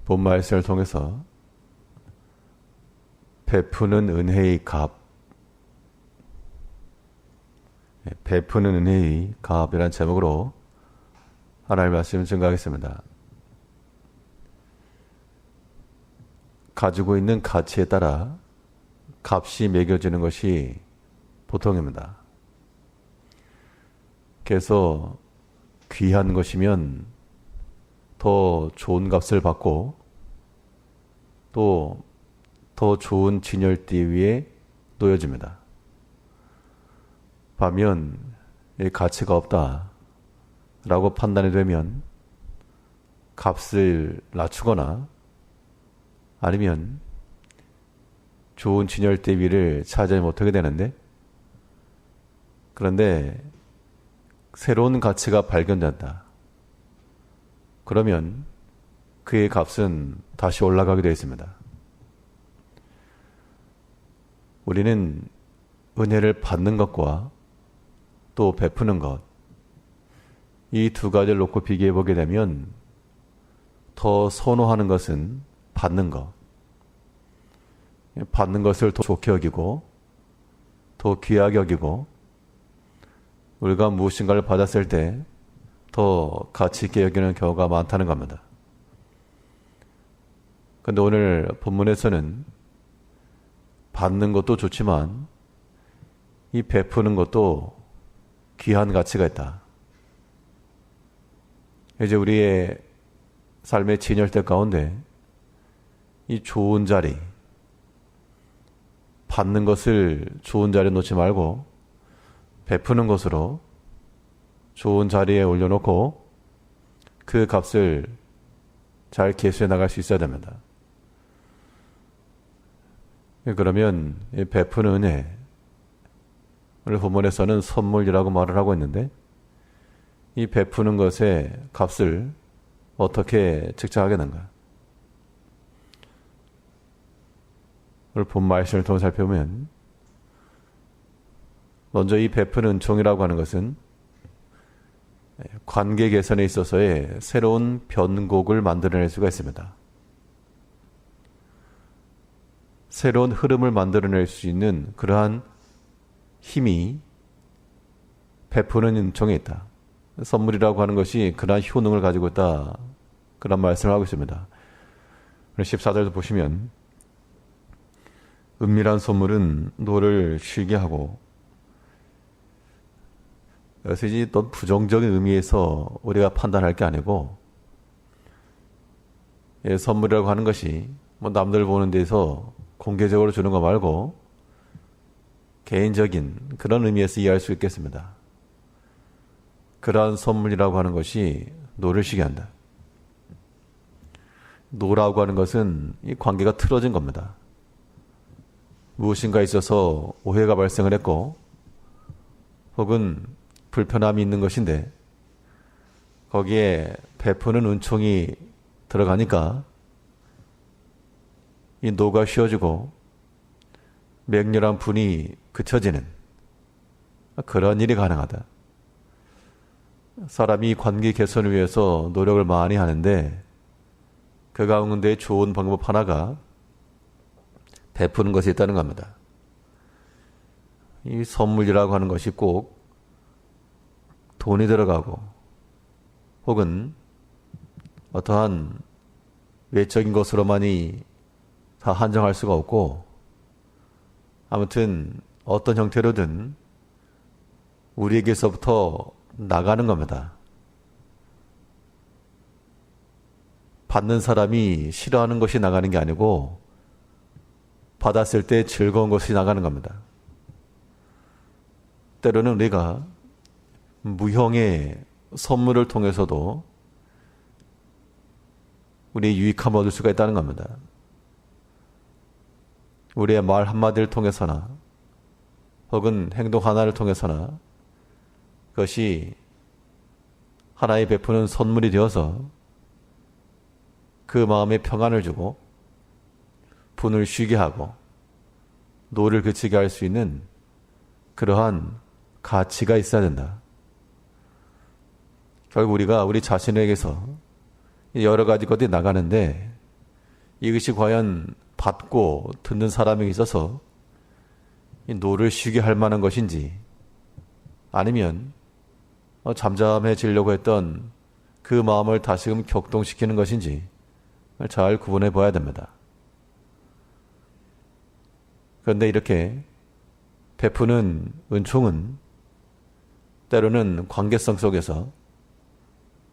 본 말씀을 통해서 베푸는 은혜의 값, 베푸는 은혜의 값이라는 제목으로 하나님의 말씀을 증거하겠습니다. 가지고 있는 가치에 따라 값이 매겨지는 것이 보통입니다. 그래서 귀한 것이면 더 좋은 값을 받고 또 더 좋은 진열대 위에 놓여집니다. 반면 가치가 없다 라고 판단이 되면 값을 낮추거나 아니면 좋은 진열대 위를 차지하지 못하게 되는데, 그런데 새로운 가치가 발견된다. 그러면 그의 값은 다시 올라가게 되어 있습니다. 우리는 은혜를 받는 것과 또 베푸는 것, 이 두 가지를 놓고 비교해 보게 되면 더 선호하는 것은 받는 것. 받는 것을 더 좋게 여기고 더 귀하게 여기고 우리가 무엇인가를 받았을 때 더 가치 있게 여기는 경우가 많다는 겁니다. 그런데 오늘 본문에서는 받는 것도 좋지만 이 베푸는 것도 귀한 가치가 있다. 이제 우리의 삶의 진열대 가운데 이 좋은 자리, 받는 것을 좋은 자리에 놓지 말고 베푸는 것으로 좋은 자리에 올려놓고 그 값을 잘 계수해 나갈 수 있어야 됩니다. 그러면 이 베푸는 은혜, 오늘 본문에서는 선물이라고 말을 하고 있는데, 이 베푸는 것의 값을 어떻게 측정하겠는가? 오늘 본 말씀을 통해 살펴보면, 먼저 이 베푸는 은총이라고 하는 것은 관계 개선에 있어서의 새로운 변곡을 만들어낼 수가 있습니다. 새로운 흐름을 만들어낼 수 있는 그러한 힘이 베푸는 은총에 있다. 선물이라고 하는 것이 그러한 효능을 가지고 있다. 그런 말씀을 하고 있습니다. 14절도 보시면 은밀한 선물은 노를 쉬게 하고, 여기서 이제 또 부정적인 의미에서 우리가 판단할 게 아니고, 선물이라고 하는 것이 뭐 남들 보는 데서 공개적으로 주는 거 말고 개인적인 그런 의미에서 이해할 수 있겠습니다. 그러한 선물이라고 하는 것이 노를 쉬게 한다. 노라고 하는 것은 이 관계가 틀어진 겁니다. 무엇인가 있어서 오해가 발생을 했고 혹은 불편함이 있는 것인데 거기에 베푸는 은총이 들어가니까 이 노가 쉬어지고 맹렬한 분이 그쳐지는 그런 일이 가능하다. 사람이 관계 개선을 위해서 노력을 많이 하는데 그 가운데 좋은 방법 하나가 베푸는 것이 있다는 겁니다. 이 선물이라고 하는 것이 꼭 돈이 들어가고 혹은 어떠한 외적인 것으로만이 다 한정할 수가 없고, 아무튼 어떤 형태로든 우리에게서부터 나가는 겁니다. 받는 사람이 싫어하는 것이 나가는 게 아니고 받았을 때 즐거운 것이 나가는 겁니다. 때로는 우리가 무형의 선물을 통해서도 우리의 유익함을 얻을 수가 있다는 겁니다. 우리의 말 한마디를 통해서나 혹은 행동 하나를 통해서나 그것이 하나의 베푸는 선물이 되어서 그 마음에 평안을 주고 분을 쉬게 하고 노를 그치게 할 수 있는 그러한 가치가 있어야 된다. 결국 우리가 우리 자신에게서 여러 가지 것들이 나가는데 이것이 과연 받고 듣는 사람에게 있어서 이 노를 쉬게 할 만한 것인지, 아니면 잠잠해지려고 했던 그 마음을 다시금 격동시키는 것인지 잘 구분해 봐야 됩니다. 그런데 이렇게 베푸는 은총은 때로는 관계성 속에서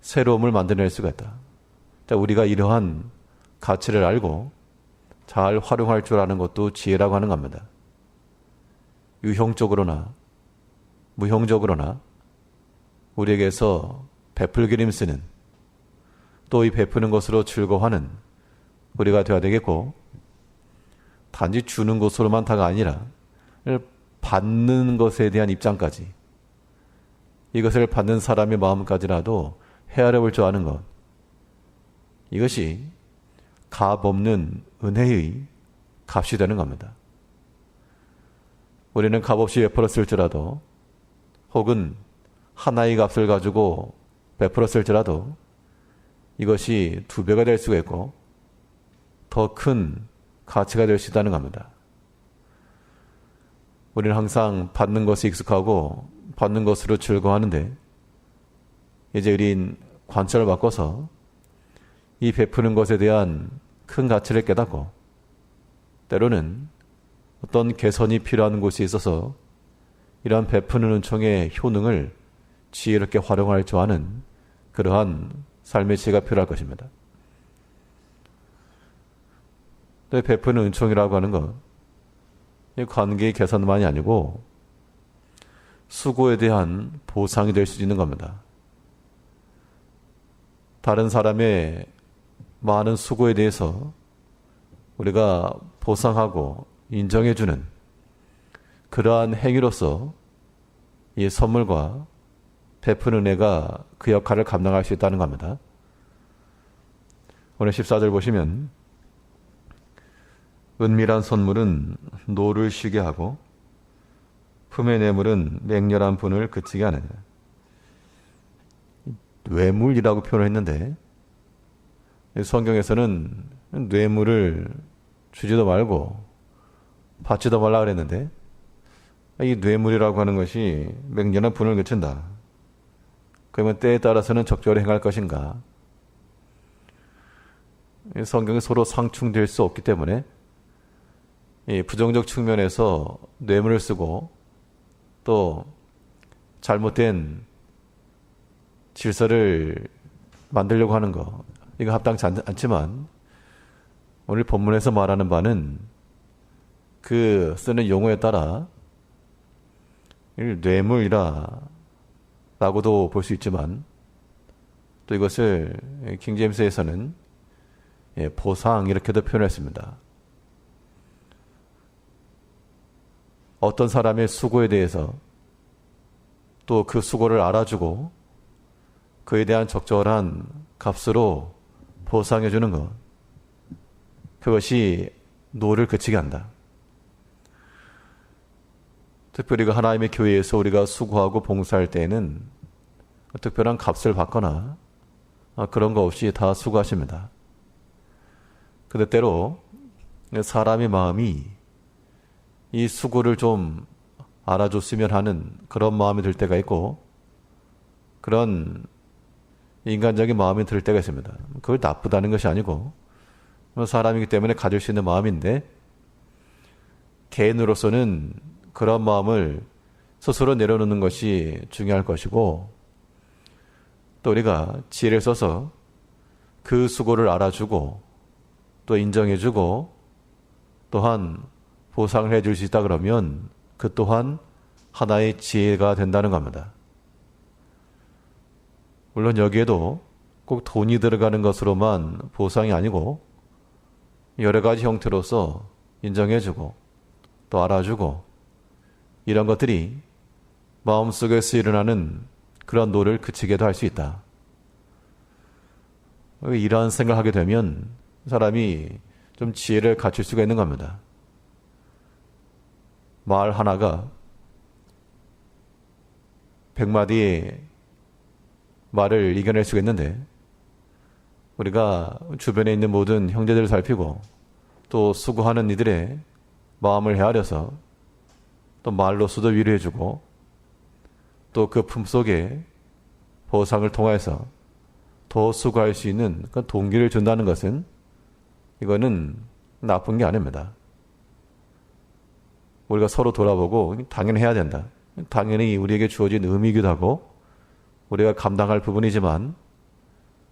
새로움을 만들어낼 수가 있다. 우리가 이러한 가치를 알고 잘 활용할 줄 아는 것도 지혜라고 하는 겁니다. 유형적으로나 무형적으로나 우리에게서 베풀기를 힘쓰는, 또 이 베푸는 것으로 즐거워하는 우리가 되어야 되겠고, 단지 주는 것으로만 다가 아니라 받는 것에 대한 입장까지, 이것을 받는 사람의 마음까지라도 헤아려 볼 줄 아는 것, 이것이 값 없는 은혜의 값이 되는 겁니다. 우리는 값 없이 베풀었을지라도, 혹은 하나의 값을 가지고 베풀었을지라도 이것이 2배가 될 수가 있고 더 큰 가치가 될 수 있다는 겁니다. 우리는 항상 받는 것에 익숙하고 받는 것으로 즐거워하는데, 이제 우린 관점을 바꿔서 이 베푸는 것에 대한 큰 가치를 깨닫고, 때로는 어떤 개선이 필요한 곳에 있어서 이러한 베푸는 은총의 효능을 지혜롭게 활용할 줄 아는 그러한 삶의 지혜가 필요할 것입니다. 또 베푸는 은총이라고 하는 것, 이 관계의 개선만이 아니고 수고에 대한 보상이 될 수 있는 겁니다. 다른 사람의 많은 수고에 대해서 우리가 보상하고 인정해주는 그러한 행위로서 이 선물과 베푸는 은혜가 그 역할을 감당할 수 있다는 겁니다. 오늘 14절 보시면, 은밀한 선물은 노를 쉬게 하고 품의 뇌물은 맹렬한 분을 그치게 하느냐. 뇌물이라고 표현을 했는데 성경에서는 뇌물을 주지도 말고 받지도 말라 그랬는데, 이 뇌물이라고 하는 것이 맹렬한 분을 그친다. 그러면 때에 따라서는 적절히 행할 것인가? 성경이 서로 상충될 수 없기 때문에 이 부정적 측면에서 뇌물을 쓰고 또 잘못된 질서를 만들려고 하는 거, 이거 합당치 않지만, 오늘 본문에서 말하는 바는 그 쓰는 용어에 따라 뇌물이라 라고도 볼 수 있지만, 또 이것을 킹제임스에서는 보상 이렇게도 표현했습니다. 어떤 사람의 수고에 대해서 또 그 수고를 알아주고 그에 대한 적절한 값으로 보상해 주는 것, 그것이 노를 그치게 한다. 특별히 그 하나님의 교회에서 우리가 수고하고 봉사할 때에는 특별한 값을 받거나 그런 거 없이 다 수고하십니다. 근데 때로 사람의 마음이 이 수고를 좀 알아줬으면 하는 그런 마음이 들 때가 있고, 그런 인간적인 마음이 들 때가 있습니다. 그걸 나쁘다는 것이 아니고 사람이기 때문에 가질 수 있는 마음인데, 개인으로서는 그런 마음을 스스로 내려놓는 것이 중요할 것이고, 또 우리가 지혜를 써서 그 수고를 알아주고 또 인정해주고 또한 보상을 해줄 수 있다 그러면 그 또한 하나의 지혜가 된다는 겁니다. 물론 여기에도 꼭 돈이 들어가는 것으로만 보상이 아니고 여러 가지 형태로서 인정해주고 또 알아주고, 이런 것들이 마음속에서 일어나는 그런 노를 그치게도 할 수 있다. 이러한 생각을 하게 되면 사람이 좀 지혜를 갖출 수가 있는 겁니다. 말 하나가 100마디의 말을 이겨낼 수가 있는데, 우리가 주변에 있는 모든 형제들을 살피고 또 수고하는 이들의 마음을 헤아려서 또 말로서도 위로해주고 또 그 품속에 보상을 통해서 더 수고할 수 있는 그 동기를 준다는 것은 이거는 나쁜 게 아닙니다. 우리가 서로 돌아보고 당연히 해야 된다. 당연히 우리에게 주어진 의미이기도 하고 우리가 감당할 부분이지만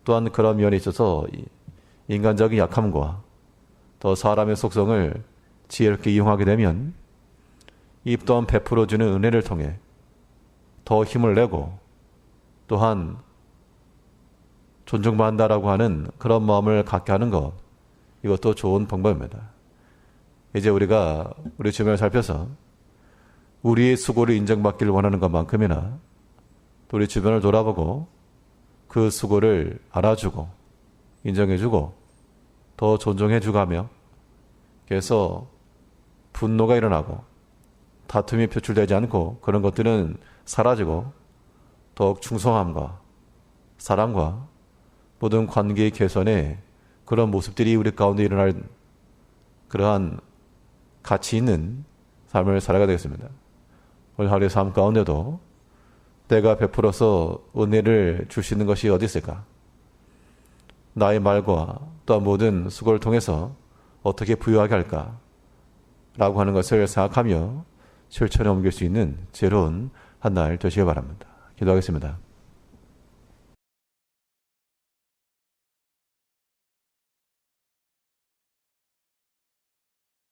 또한 그런 면에 있어서 인간적인 약함과 또 사람의 속성을 지혜롭게 이용하게 되면 이 또한 베풀어주는 은혜를 통해 더 힘을 내고 또한 존중받는다라고 하는 그런 마음을 갖게 하는 것, 이것도 좋은 방법입니다. 이제 우리가 우리 주변을 살펴서 우리의 수고를 인정받기를 원하는 것만큼이나 또 우리 주변을 돌아보고 그 수고를 알아주고 인정해주고 더 존중해주가며 그래서 분노가 일어나고 다툼이 표출되지 않고 그런 것들은 사라지고 더욱 충성함과 사랑과 모든 관계의 개선에 그런 모습들이 우리 가운데 일어날 그러한 가치 있는 삶을 살아가야 되겠습니다. 오늘 하루의 삶 가운데도 내가 베풀어서 은혜를 줄 수 있는 것이 어디 있을까? 나의 말과 또한 모든 수고를 통해서 어떻게 부유하게 할까? 라고 하는 것을 생각하며 실천에 옮길 수 있는 새로운 한 날 되시길 바랍니다. 기도하겠습니다.